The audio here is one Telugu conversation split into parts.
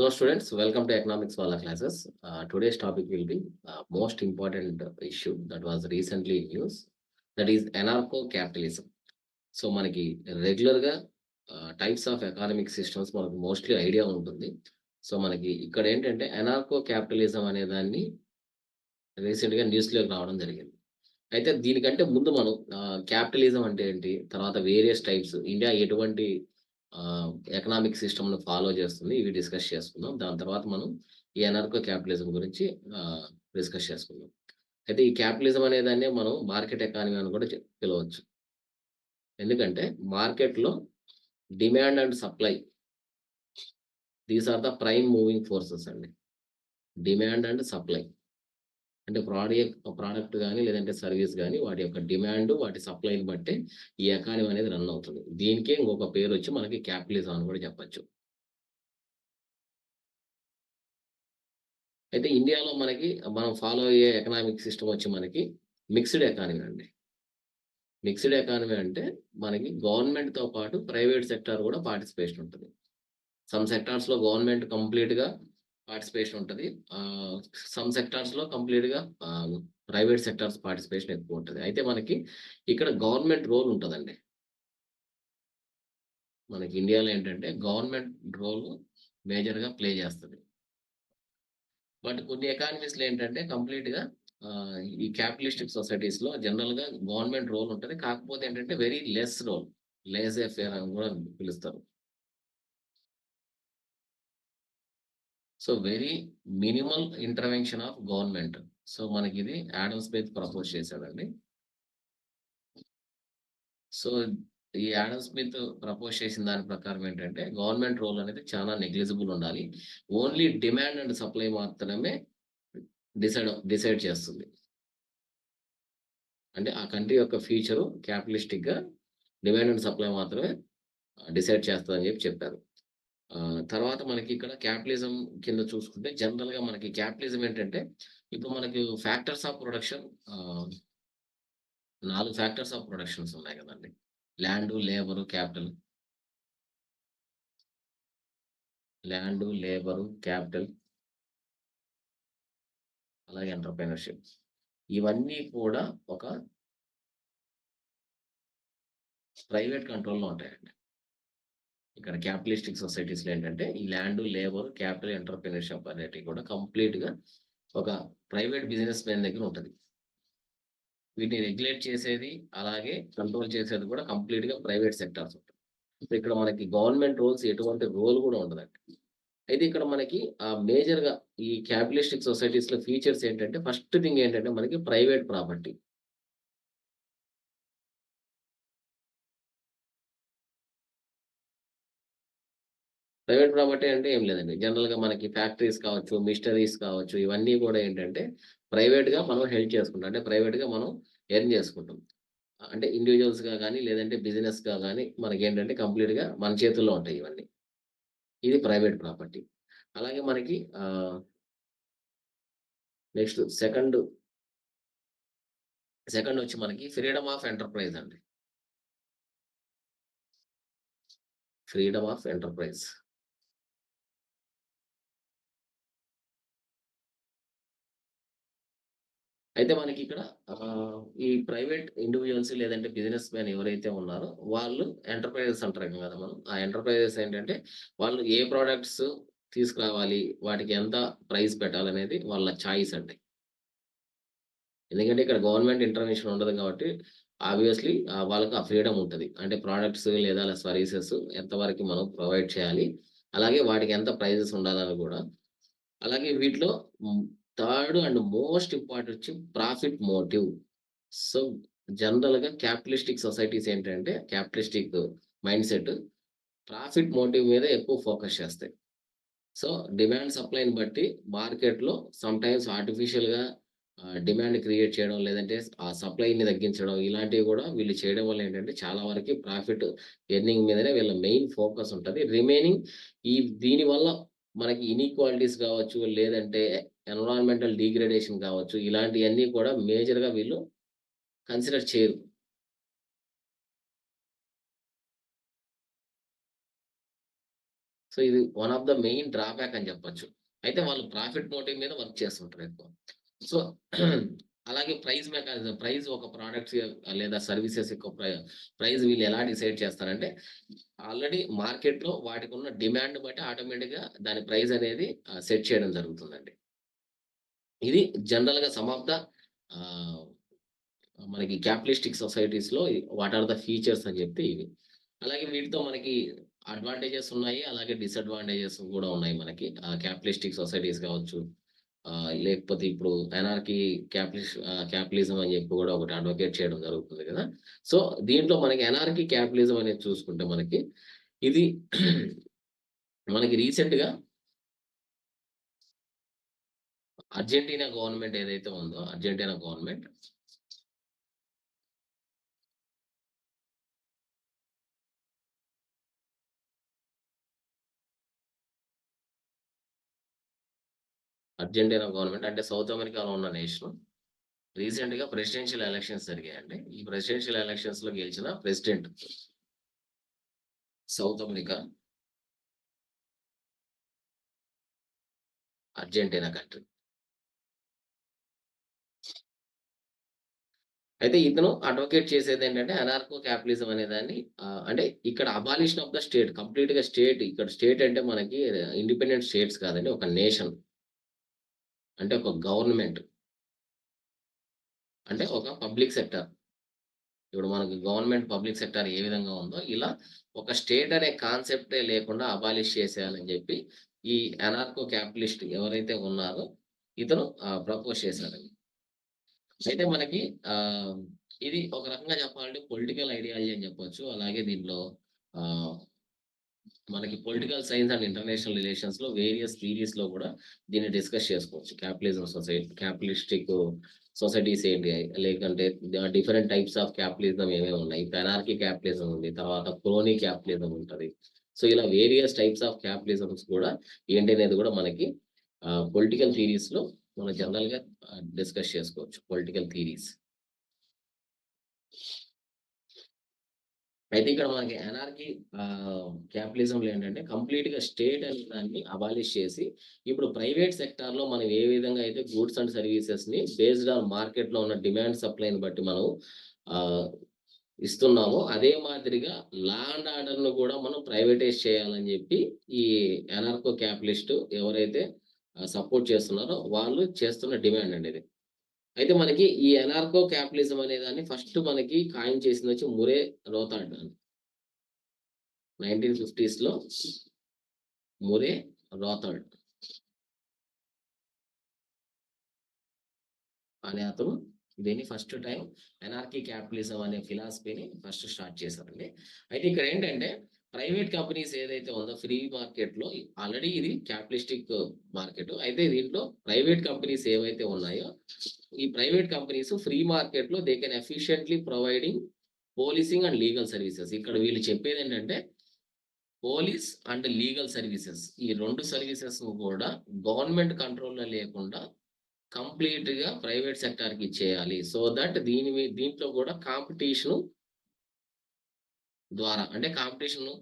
Hello students, welcome to economics Wala classes. Today's topic will be most important issue that was recently in news, that is anarcho-capitalism. So మనకి రెగ్యులర్‌గా టైప్స్ ఆఫ్ ఎకనామిక్ సిస్టమ్స్ మనకు మోస్ట్‌లీ ఐడియా ఉంటుంది. సో మనకి ఇక్కడ ఏంటంటే అనర్కో-క్యాపిటలిజం అనే దాన్ని రీసెంట్‌గా న్యూస్‌లోకి రావడం జరిగింది. అయితే దీనికంటే ముందు మనం క్యాపిటలిజం అంటే ఏంటి? తర్వాత వేరియస్ టైప్స్ ఇండియా ఎటువంటి ఆహ్, ఎకనామిక్ సిస్టమ్‌ను ఫాలో చేస్తుంది. ఇవి డిస్కస్ చేసుకుందాం. దాని తర్వాత మనం ఈ అనర్కో క్యాపిటలిజం గురించి డిస్కస్ చేసుకుందాం. అయితే ఈ క్యాపిటలిజం అనే దాన్నే మనం మార్కెట్ ఎకానమీ అని కూడా పిలవచ్చు. ఎందుకంటే మార్కెట్‌లో demand and supply these are the prime moving forces అండి. Demand and supply. అంటే ప్రోడక్ట్ గాని, లేదంటే సర్విస్ గాని వాటి యొక్క డిమాండ్, వాటి సప్లైని బట్టే ఈ ఎకానమీ అనేది రన్ అవుతుంది. దీనికే ఇంకొక పేరొచ్చి మనకి క్యాపిటలిజం అని కూడా చెప్పొచ్చు. అయితే ఇండియాలో మనకి మనం ఫాలో అయ్యే ఎకనామిక్ సిస్టమ్ వచ్చి మనకి మిక్స్డ్ ఎకానమీ అండి. మిక్స్డ్ ఎకానమీ అంటే మనకి గవర్నమెంట్‌తో పాటు ప్రైవేట్ సెక్టార్ కూడా పార్టిసిపేషన్ ఉంటది. సమ్ సెక్టార్స్‌లో గవర్నమెంట్ కంప్లీట్‌గా పార్టిసిపేషన్ ఉంటది. ఆహ్, సమ్ సెక్టార్స్‌లో కంప్లీట్‌గా ప్రైవేట్ సెక్టార్స్ పార్టిసిపేషన్ ఎక్కువుంటది. అయితే మనకి ఇక్కడ గవర్నమెంట్ రోల్ ఉంటదండి. మనకి ఇండియాలో ఏంటంటే గవర్నమెంట్ రోల్ మేజర్‌గా ప్లే చేస్తది. బట్ కొన్ని ఎకానమీస్‌లో ఏంటంటే కంప్లీట్‌గా ఈ క్యాపిటలిస్టిక్ సొసైటీస్‌లో జనరల్‌గా గవర్నమెంట్ రోల్ ఉంటది. కాకపోతే ఏంటంటే very less role. Laissez faire అని కూడా పిలుస్తారు. So, very minimal intervention of government. So, మనకిది ఆడమ్ స్మిత్ ప్రపోజ్ చేశాడండి. సో, ఈ ఆడమ్ స్మిత్ ప్రపోజ్ చేసిన దాని ప్రకారం ఏంటంటే, గవర్నమెంట్ రోల్ అనేది చాలా నెగ్లిజిబుల్ ఉండాలి. ఓన్లీ డిమాండ్ అండ్ సప్లై మాత్రమే డిసైడ్ చేస్తుంది. అంటే ఆ కంట్రీ యొక్క ఫ్యూచరు క్యాపిటలిస్టిక్‌గా డిమాండ్ అండ్ సప్లై మాత్రమే డిసైడ్ చేస్తదని చెప్పారు. తర్వాత మనకి ఇక్కడ క్యాపిటలిజం కింద చూసుకుంటే జనరల్‌గా మనకి క్యాపిటలిజం ఏంటంటే, ఇప్పుడు మనకి factors of production 4 factors of productions ఉన్నాయి గదండీ. Land, labour, capital. Land, labour, capital అలాగే ఎంటర్‌ప్రెన్యూర్‌షిప్. ఇవన్నీ కూడా ఒక ప్రైవేట్ కంట్రోల్‌లో ఉంటాయండి. ఇక్కడ క్యాపిటలిస్టిక్ సొసైటీస్‌లో ఏంటంటే, ఈ ల్యాండు, లేబరు, క్యాపిటల్, ఎంటర్‌ప్రెన్యూర్‌షిప్ అనేటివి కూడా కంప్లీట్‌గా ఒక ప్రైవేట్ బిజినెస్ మ్యాన్ దగ్గర ఉంటది. వీటిని రెగ్యులేట్ చేసేది, అలాగే కంట్రోల్ చేసేది కూడా కంప్లీట్‌గా ప్రైవేట్ సెక్టార్స్ ఉంటాయి. సో, ఇక్కడ మనకి గవర్నమెంట్ రోల్స్ ఎటువంటి రోల్ కూడా ఉండదండి. అయితే ఇక్కడ మనకి మేజర్‌గా ఈ క్యాపిటలిస్టిక్ సొసైటీస్‌లో ఫీచర్స్ ఏంటంటే, ఫస్ట్ థింగ్ ఏంటంటే మనకి ప్రైవేట్ ప్రాపర్టీ. ప్రైవేట్ ప్రాపర్టీ అంటే ఏం లేదండి. జనరల్‌గా మనకి ఫ్యాక్టరీస్ కావచ్చు, మిషనరీస్ కావచ్చు, ఇవన్నీ కూడా ఏంటంటే ప్రైవేట్‌గా మనం హెల్డ్ చేసుకుంటాం. అంటే ప్రైవేట్‌గా మనం ఎర్న్ చేసుకుంటాం. అంటే ఇండివిడ్యువల్స్‌గా గాని, లేదంటే బిజినెస్‌గా గాని మనకేంటంటే కంప్లీట్‌గా మన చేతుల్లో ఉంటాయి ఇవన్నీ. ఇది ప్రైవేట్ ప్రాపర్టీ. అలాగే మనకి నెక్స్ట్ సెకండొచ్చి మనకి ఫ్రీడమ్ ఆఫ్ ఎంటర్‌ప్రైజ్ అండి. Freedom of enterprise. అయితే మనకిక్కడ ఈ ప్రైవేట్ ఇండివిడ్యువల్స్ లేదంటే బిజినెస్ మ్యాన్ ఎవరైతే ఉన్నారో వాళ్ళు ఎంటర్‌ప్రైజెస్ అంటాం కదా మనం. ఆ ఎంటర్‌ప్రైజెస్ ఏంటంటే వాళ్ళు ఏ ప్రొడక్ట్స్ తీసుకురావాలి, వాటికి ఎంత ప్రైస్ పెట్టాలనేది వాళ్ళ చాయిస్ అండి. ఎందుకంటే ఇక్కడ గవర్నమెంట్ ఇంటర్వెన్షన్ ఉండదు కాబట్టి ఆబ్వియస్‌లీ వాళ్ళకి ఆ ఫ్రీడమ్ ఉంటది. అంటే ప్రొడక్ట్స్ లేదా సర్వీసెస్ ఎంతవరకు మనం ప్రొవైడ్ చేయాలి. అలాగే వాటికి ఎంత ప్రైజెస్ ఉండాలని గూడా. అలాగే వీటిలో హ్మ్, థర్డ్ అండ్ మోస్ట్ ఇంపార్టెంట్ వచ్చి ప్రాఫిట్ మోటివ్. సో, జనరల్‌గా క్యాపిటలిస్టిక్ సొసైటీస్ ఏంటంటే క్యాపిటలిస్టిక్ మైండ్‌సెట్ ప్రాఫిట్ మోటివ్ మీద ఎక్కువ ఫోకస్ చేస్తాయి. సో, డిమాండ్ సప్లైని బట్టి మార్కెట్‌లో సమ్‌టైమ్స్ ఆర్టిఫిషియల్‌గా డిమాండ్ క్రియేట్ చేయడం, లేదంటే ఆ సప్లైని తగ్గించడం ఇలాంటివి గూడా వీళ్ళు చేయడం వల్ల ఏంటంటే చాలా వరకి ప్రాఫిట్ ఎర్నింగ్ మీదనే వీళ్ళ మెయిన్ ఫోకస్ ఉంటది. రిమైనింగ్ ఈ దీనివల్ల మనకి ఇనీక్వాలిటీస్ కావచ్చు, లేదంటే ఎన్విరాన్మెంటల్ డిగ్రేడేషన్ కావచ్చు, ఇలాంటియన్నీ కూడా మేజర్‌గా వీళ్ళు కన్సిడర్ చేయరు. సో ఇది one of the main drawback అని చెప్పొచ్చు. అయితే వాళ్ళు ప్రాఫిట్ మోటివ్ మీద వర్క్ చేస్తుంటారు ఎక్కువ. సో అలాగే ప్రైస్ మెకానిజం, ప్రైస్ ఒక ప్రొడక్ట్స్ లేదా సర్వీసెస్ యొక్క ప్రైస్ వీళ్ళు ఎలా డిసైడ్ చేస్తారంటే, ఆల్రెడీ మార్కెట్‌లో వాటికున్న డిమాండ్ బట్టి ఆటోమేటిక్‌గా దాని ప్రైస్ అనేది సెట్ చేయడం జరుగుతుందండి. ఇది జనరల్‌గా సమ్ ఆఫ్ ద ఆహ్, మనకి క్యాపిటలిస్టిక్ సొసైటీస్‌లో వాట్ ఆర్ ద ఫీచర్స్ అని చెప్తే ఇవి. అలాగే వీటితో మనకి అడ్వాంటేజెస్ ఉన్నాయి. అలాగే డిసడ్వాంటేజెస్ గూడా ఉన్నాయి మనకి. క్యాపిటలిస్టిక్ సొసైటీస్ కావచ్చు. లేకపోతే ఇప్పుడు ఎనార్కీ క్యాపిటలిజం అని చెప్పి గూడా ఒకటి అడ్వొకేట్ చేయడం జరుగుతుంది గదా! సో, దీంట్లో మనకి ఎనార్కీ క్యాపిటలిజం అనేది చూసుకుంటే మనకి ఇది మనకి రీసెంట్‌గా అర్జెంటీనా గవర్నమెంట్ ఏదైతే ఉందో, అర్జెంటీనా గవర్నమెంట్ అంటే సౌత్ అమెరికాలో ఉన్న నేషను. రీసెంట్‌గా ప్రెసిడెన్షియల్ ఎలక్షన్స్ జరిగాయండి. ఈ ప్రెసిడెన్షియల్ ఎలక్షన్స్‌లో గెలిచిన president south America, Argentina country. అయితే ఇతను అడ్వొకేట్ చేసేదేంటంటే అనార్కో క్యాపిటలిజం అనేదాన్ని అంటే ఇక్కడ అబాలిషన్ ఆఫ్ ద స్టేట్, కంప్లీట్‌గా స్టేట్, ఇక్కడ స్టేట్ అంటే మనకి ఇండిపెండెంట్ స్టేట్స్ కాదండి. ఒక నేషన్. అంటే ఒక గవర్నమెంట్. అంటే ఒక పబ్లిక్ సెక్టార్. ఇప్పుడు మనకి గవర్నమెంట్, పబ్లిక్ సెక్టార్ ఏ విధంగా ఉందో ఇలా ఒక స్టేట్ అనే కాన్సెప్టే లేకుండా అబాలిష్ చేసేయాలని జెప్పి ఈ అనార్కో క్యాపిటలిస్ట్ ఎవరైతే ఉన్నారో ఇతను ప్రపోజ్ చేశారండి. అయితే మనకి ఆహ్, ఇది ఒక రకంగా చెప్పాలంటే పొలిటికల్ ఐడియాలజీ అని చెప్పొచ్చు. అలాగే దీంట్లో ఆహ్, మనకి పొలిటికల్ సైన్స్ అండ్ ఇంటర్నేషనల్ రిలేషన్స్‌లో వేరియస్ థియరీస్‌లో గూడా దీన్ని డిస్కస్ చేసుకోవచ్చు. క్యాపిటలిస్టిక్ సొసైటీస్ ఏంటి? లేకంటే డిఫరెంట్ టైప్స్ ఆఫ్ క్యాపిటలిజం ఏమేమి ఉన్నాయి? పెనార్కీ క్యాపిటలిజం ఉంది. తర్వాత క్రోనీ క్యాపిటలిజం ఉంటది. సో, ఇలా వేరియస్ టైప్స్ ఆఫ్ క్యాపిటలిజమ్స్ కూడా ఏంటి అనేది గూడా మనకి పొలిటికల్ థియరీస్‌లో మనం జనరల్‌గా డిస్కస్ చేసుకోవచ్చు. Political theories. అయితే ఇక్కడ మనకి అనార్కీ క్యాపిటలిజంలో ఏంటంటే కంప్లీట్‌గా స్టేట్ అనే దాన్ని అబాలిష్ చేసి, ఇప్పుడు ప్రైవేట్ సెక్టార్‌లో మనం ఏ విధంగా అయితే గూడ్స్ అండ్ సర్వీసెస్‌ని బేస్డ్ ఆన్ మార్కెట్‌లో ఉన్న డిమాండ్ సప్లైని బట్టి మనం ఆహ్, ఇస్తున్నామో, అదే మాదిరిగా లా అండ్ ఆర్డర్‌ను కూడా మనం ప్రైవేటైజ్ చేయాలని చెప్పి ఈ అనార్కో క్యాపిటలిస్ట్ ఎవరైతే సపోర్ట్ చేస్తున్నారో వాళ్ళు చేస్తున్న డిమాండ్ అండి ఇది. అయితే మనకి ఈ అనార్కో క్యాపిటలిజం అనే దాన్ని ఫస్ట్ మనకి కాయిన్ చేసిందొచ్చి మురే రోతాడ్ అని. 1950స్‌లో మురే రోథర్డ్ అనే అతను దీన్ని ఫస్ట్ టైమ్ ఎనార్కీ క్యాపిటలిజం అనే ఫిలాసఫీని ఫస్ట్ స్టార్ట్ చేశారండి. అయితే ఇక్కడ ఏంటంటే ప్రైవేట్ కంపెనీస్ ఏదైతే ఉందో ఫ్రీ మార్కెట్‌లో ఆల్రెడీ ఇది క్యాపిటలిస్టిక్ మార్కెట్. అయితే దీంట్లో ప్రైవేట్ కంపెనీస్ ఏవైతే ఉన్నాయో, ఈ ప్రైవేట్ కంపెనీస్ ఫ్రీ మార్కెట్‌లో they can ఎఫిషియంట్‌లీ providing policing and legal services. ఇక్కడ వీళ్ళు చెప్పేదేంటంటే పోలీస్ అండ్ లీగల్ సర్వీసెస్. ఈ 2 సర్వీసెస్‌ను కూడా గవర్నమెంట్ కంట్రోల్‌లో లేకుండా కంప్లీట్‌గా ప్రైవేట్ సెక్టార్‌కి ఇచ్చేయాలి. సో థట్ దీంట్లో కూడా కాంపిటీషను ద్వారా అంటే కాంపిటీషను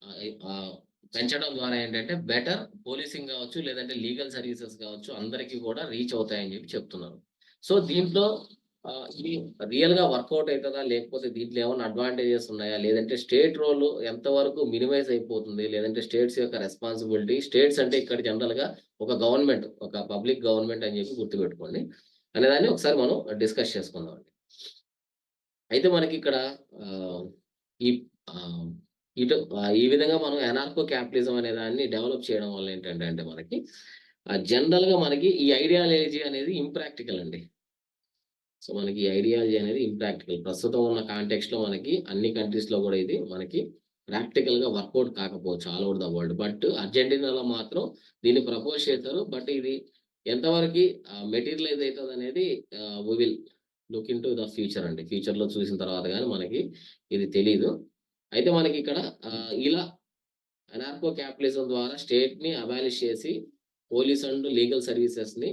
ఆహ్, ఆహ్, పెంచడం ద్వారా ఏంటంటే బెటర్ పోలీసింగ్ గావచ్చు, లేదంటే లీగల్ సర్వీసెస్ గావచ్చు అందరికి కూడా రీచ్ అవుతాయని జెప్పి చెప్తున్నారు. సో, దీంట్లో ఇది రియల్‌గా వర్కౌట్ అయితదా? లేకపోతే దీంట్లో ఏమన్నా అడ్వాంటేజెస్ ఉన్నాయా? లేదంటే స్టేట్ రోల్ ఎంతవరకు మినిమైజ్ అయిపోతుంది? లేదంటే స్టేట్స్ యొక్క రెస్పాన్సిబిలిటీ స్టేట్స్ అంటే ఇక్కడ జనరల్‌గా ఒక గవర్నమెంట్, ఒక పబ్లిక్ గవర్నమెంట్ అని జెప్పి గుర్తుపెట్టుకోండి. అనేదాన్ని ఒకసారి మనం డిస్కస్ చేసుకుందామండి. అయితే మనకిక్కడ ఆహ్, ఈ ఆహ్, ఈ విధంగా మనం అనార్కో క్యాపిటలిజం అనే దాన్ని డెవలప్ చేయడం వల్ల ఏంటంటే అంటే మనకి జనరల్‌గా మనకి ఈ ఐడియాలజీ అనేది ఇంప్రాక్టికల్ అండి. సో, మనకి ఈ ఐడియాలజీ అనేది ఇంప్రాక్టికల్. ప్రస్తుతం ఉన్న కాంటెక్స్ట్‌లో మనకి అన్ని కంట్రీస్‌లో గూడా ఇది మనకి ప్రాక్టికల్‌గా వర్కౌట్ కాకపోవచ్చు all over the world. But అర్జెంటీనాలో మాత్రం దీన్ని ప్రపోజ్ చేశారు. బట్ ఇది ఎంతవరకి మెటీరియలైజ్ అయితదనేది we will look into the future అండి. ఫ్యూచర్‌లో చూసిన తర్వాత గాని మనకి ఇది తెలీదు. అయితే మనకిక్కడ ఇలా అనార్కో క్యాపిటలిజం ద్వారా స్టేట్‌ని అబాలిష్ చేసి పోలీస్ అండ్ లీగల్ సర్వీసెస్‌ని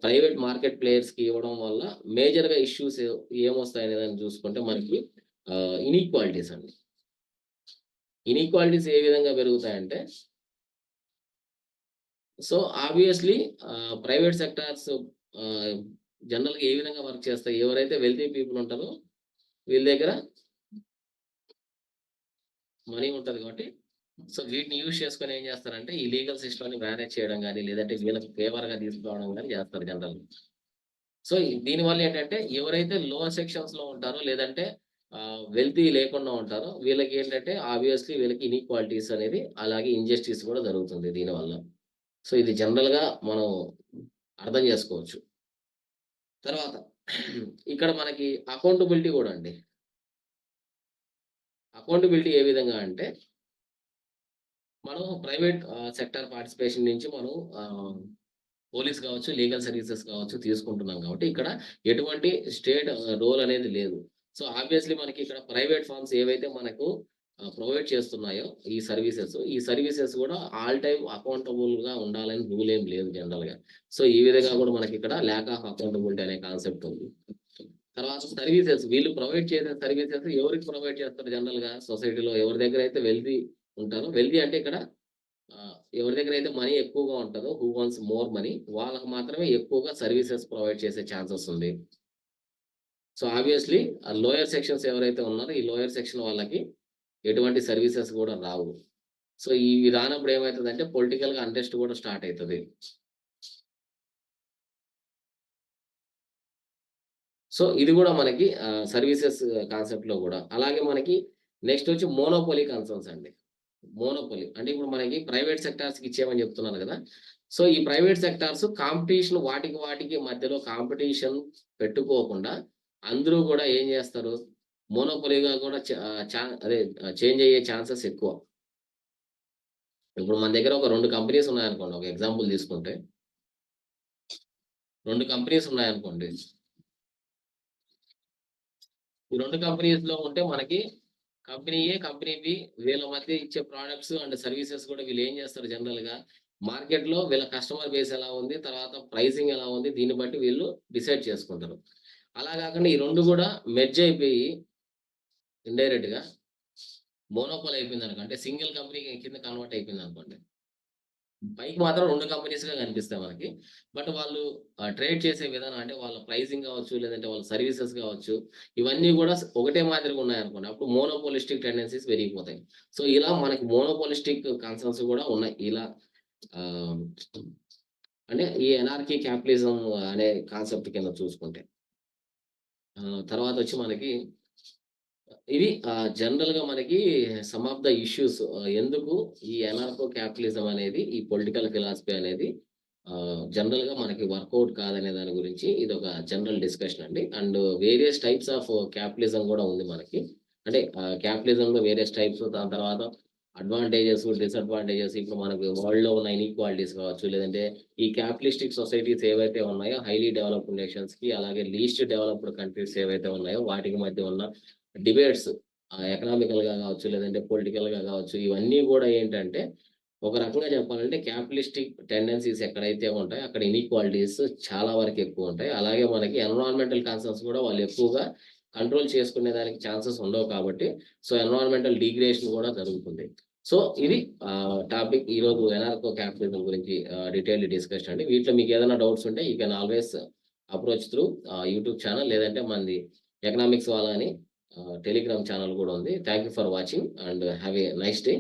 ప్రైవేట్ మార్కెట్ ప్లేయర్స్‌కి ఇవ్వడం వల్ల మేజర్‌గా ఇష్యూస్ ఏమొస్తాయనే దాన్ని చూసుకుంటే మనకి ఇనీక్వాలిటీస్ అండి. ఇన్‌ఈక్వాలిటీస్ ఏ విధంగా పెరుగుతాయంటే, సో, ఆబ్వియస్‌లీ ప్రైవేట్ సెక్టార్స్ ఆహ్, జనరల్‌గా ఏ విధంగా వర్క్ చేస్తాయి? ఎవరైతే వెల్తీ పీపుల్ ఉంటారో వీళ్ళ దగ్గర మనీ ఉంటది కాబట్టి, సో, వీటిని యూజ్ చేసుకొని ఏం చేస్తారంటే, ఈ లీగల్ సిస్టమ్‌ని మేనేజ్ చేయడం గాని, లేదంటే వీళ్ళకి ఫేవర్‌గా తీసుకురావడం గాని చేస్తారు జనరల్‌గా. సో, దీనివల్ల ఏంటంటే, ఎవరైతే లోవర్ సెక్షన్స్‌లో ఉంటారో, లేదంటే వెల్తీ లేకుండా ఉంటారో, వీళ్ళకేంటంటే ఆబ్వియస్‌లీ వీళ్ళకి ఇన్‌ఈక్వాలిటీస్ అనేది, అలాగే ఇంజస్టిస్ కూడా జరుగుతుంది దీనివల్ల. సో, ఇది జనరల్‌గా మనం అర్థం చేసుకోవచ్చు. తర్వాత ఇక్కడ మనకి అకౌంటబిలిటీ గూడా అండి. అకౌంటబిలిటీ ఏ విధంగా అంటే, మనం ప్రైవేట్ సెక్టార్ పార్టిసిపేషన్ నుంచి మనం పోలీస్ కావచ్చు, లీగల్ సర్వీసెస్ కావచ్చు తీసుకుంటున్నాం కాబట్టి, ఇక్కడ ఎటువంటి స్టేట్ రోల్ అనేది లేదు. సో, ఆబ్వియస్‌లీ మనకి ఇక్కడ ప్రైవేట్ ఫర్మ్స్ ఏవైతే మనకు ప్రొవైడ్ చేస్తున్నాయో ఈ సర్వీసెస్ గూడా ఆల్ టైమ్ అకౌంటబుల్‌గా ఉండాలని రూల్ ఏం లేదు జనరల్‌గా. సో, ఈ విధంగా గూడా మనకిక్కడ ల్యాక్ ఆఫ్ అకౌంటబిలిటీ అనే కాన్సెప్ట్ ఉంది. తర్వాత సర్వీసెస్ వీళ్ళు ప్రొవైడ్ చేసే సర్వీసెస్ ఎవరికి ప్రొవైడ్ చేస్తారు జనరల్‌గా సొసైటీలో ఎవరి దగ్గరైతే వెల్తీ ఉంటారో, వెల్తీ అంటే ఇక్కడ ఎవరి దగ్గరైతే మనీ ఎక్కువగా ఉంటదో, హూ వాంట్స్ మోర్ మనీ వాళ్ళకి మాత్రమే ఎక్కువగా సర్వీసెస్ ప్రొవైడ్ చేసే ఛాన్సెస్ ఉంది. సో, ఆబ్వియస్‌లీ లోయర్ సెక్షన్స్ ఎవరైతే ఉన్నారో, ఈ లోయర్ సెక్షన్ వాళ్ళకి ఎటువంటి సర్వీసెస్ గూడా రావు. సో, ఇవి రానప్పుడు ఏమైతదంటే పొలిటికల్‌గా అన్రెస్ట్ గూడా స్టార్ట్ అయితది. సో, ఇది గూడా మనకి సర్వీసెస్ కాన్సెప్ట్‌లో గూడా. అలాగే మనకి నెక్స్ట్ వచ్చి మోనోపోలీ కన్సర్న్స్ అండి. మోనోపోలీ. అంటే ఇప్పుడు మనకి ప్రైవేట్ సెక్టార్స్‌కి ఇచ్చామని చెప్తున్నాను గదా! సో, ఈ ప్రైవేట్ సెక్టార్స్ కాంపిటీషన్ వాటికి మధ్యలో కాంపిటీషన్ పెట్టుకోకుండా అందరూ గూడా ఏం జేస్తారు? మోనోపోలీగా గూడా అదే చేంజ్ అయ్యే ఛాన్సెస్ ఎక్కువ. ఇప్పుడు మన దగ్గర ఒక 2 కంపెనీస్ ఉన్నాయనుకోండి. ఒక ఎగ్జాంపుల్ తీసుకుంటే 2 కంపెనీస్ ఉన్నాయనుకోండి. ఈ 2 కంపెనీస్‌లో ఉంటే మనకి కంపెనీ ఏ, కంపెనీ బి వీళ్ళ మధ్య ఇచ్చే ప్రొడక్ట్స్ అండ్ సర్వీసెస్ కూడా వీళ్ళేం చేస్తారు జనరల్‌గా మార్కెట్‌లో వీళ్ళ కస్టమర్ బేస్ ఎలా ఉంది, తర్వాత ప్రైసింగ్ ఎలా ఉంది, దీన్ని బట్టి వీళ్ళు డిసైడ్ చేసుకుంటారు. అలా కాకుండా ఈ 2 కూడా మెర్జ్ అయిపోయి ఇండైరెక్ట్‌గా మోనోపోల్ అయిపోయిందనుకో అంటే సింగిల్ కంపెనీ కింద కన్వర్ట్ అయిపోయిందనుకోండి. పైకి మాత్రం 2 కంపెనీస్‌గా కనిపిస్తాయి మనకి. బట్ వాళ్ళు ట్రేడ్ చేసే విధానం అంటే వాళ్ళ ప్రైసింగ్ కావచ్చు, లేదంటే వాళ్ళ సర్వీసెస్ కావచ్చు, ఇవన్నీ గూడా ఒకటే మాదిరిగా ఉన్నాయనుకోండి. అప్పుడు మోనోపోలిస్టిక్ టెండెన్సీస్ పెరిగిపోతాయి. సో, ఇలా మనకి మోనోపోలిస్టిక్ కన్సర్న్స్ గూడా ఉన్నాయి. ఇలా ఆహ్, అంటే ఈ ఎనార్కీ క్యాపిటలిజం అనే కాన్సెప్ట్ కింద చూసుకుంటే. తర్వాతొచ్చి మనకి ఇవి జనరల్‌గా మనకి సమ్ ఆఫ్ ద ఇష్యూస్ ఎందుకు ఈ ఎనార్కో క్యాపిటలిజం అనేది, ఈ పొలిటికల్ ఫిలాసఫీ అనేది జనరల్‌గా మనకి వర్కౌట్ కాదనే దాని గురించి ఇదొక జనరల్ డిస్కషన్ అండి. And various types of capitalism గూడా ఉంది మనకి. అంటే క్యాపిటలిజంలో వేరియస్ టైప్స్ దాని తర్వాత అడ్వాంటేజెస్, డిసడ్వాంటేజెస్ ఇప్పుడు మనకు వరల్డ్‌లో ఉన్న ఇన్‌ఈక్వాలిటీస్ కావచ్చు, లేదంటే ఈ క్యాపిటలిస్టిక్ సొసైటీస్ ఏవైతే ఉన్నాయో హైలీ డెవలప్డ్ నేషన్స్‌కి అలాగే లీస్ట్ డెవలప్డ్ కంట్రీస్ ఏవైతే ఉన్నాయో వాటికి మధ్య ఉన్న డిబేట్స్ ఎకనామికల్‌గా గావచ్చు, లేదంటే పొలిటికల్‌గా గావచ్చు, ఇవన్నీ గూడా ఏంటంటే, ఒక రకంగా చెప్పాలంటే క్యాపిటలిస్టిక్ టెండెన్సీస్ ఎక్కడైతే ఉంటాయో, అక్కడ ఇనీక్వాలిటీస్ చాలా వరకు ఎక్కువుంటాయి. అలాగే మనకి ఎన్విరాన్మెంటల్ కన్సర్న్స్ గూడా వాళ్ళు ఎక్కువగా కంట్రోల్ చేసుకునే దానికి ఛాన్సెస్ ఉండవు కాబట్టి, సో, ఎన్విరాన్మెంటల్ డిగ్రేడేషన్ గూడా జరుగుతుంది. సో, ఇది టాపిక్ ఈరోజు ఎనార్కో క్యాపిటలిజం గురించి డీటెయిల్డ్ డిస్కషన్ అండి. వీటిలో మీకేదైనా డౌట్స్ ఉంటే you can always approach through YouTube channel లేదంటే మనది ఎకనామిక్స్ వాళ్ళ అని టెలిగ్రామ్ ఛానల్ గూడా ఉంది. Thank you for watching and have a nice day.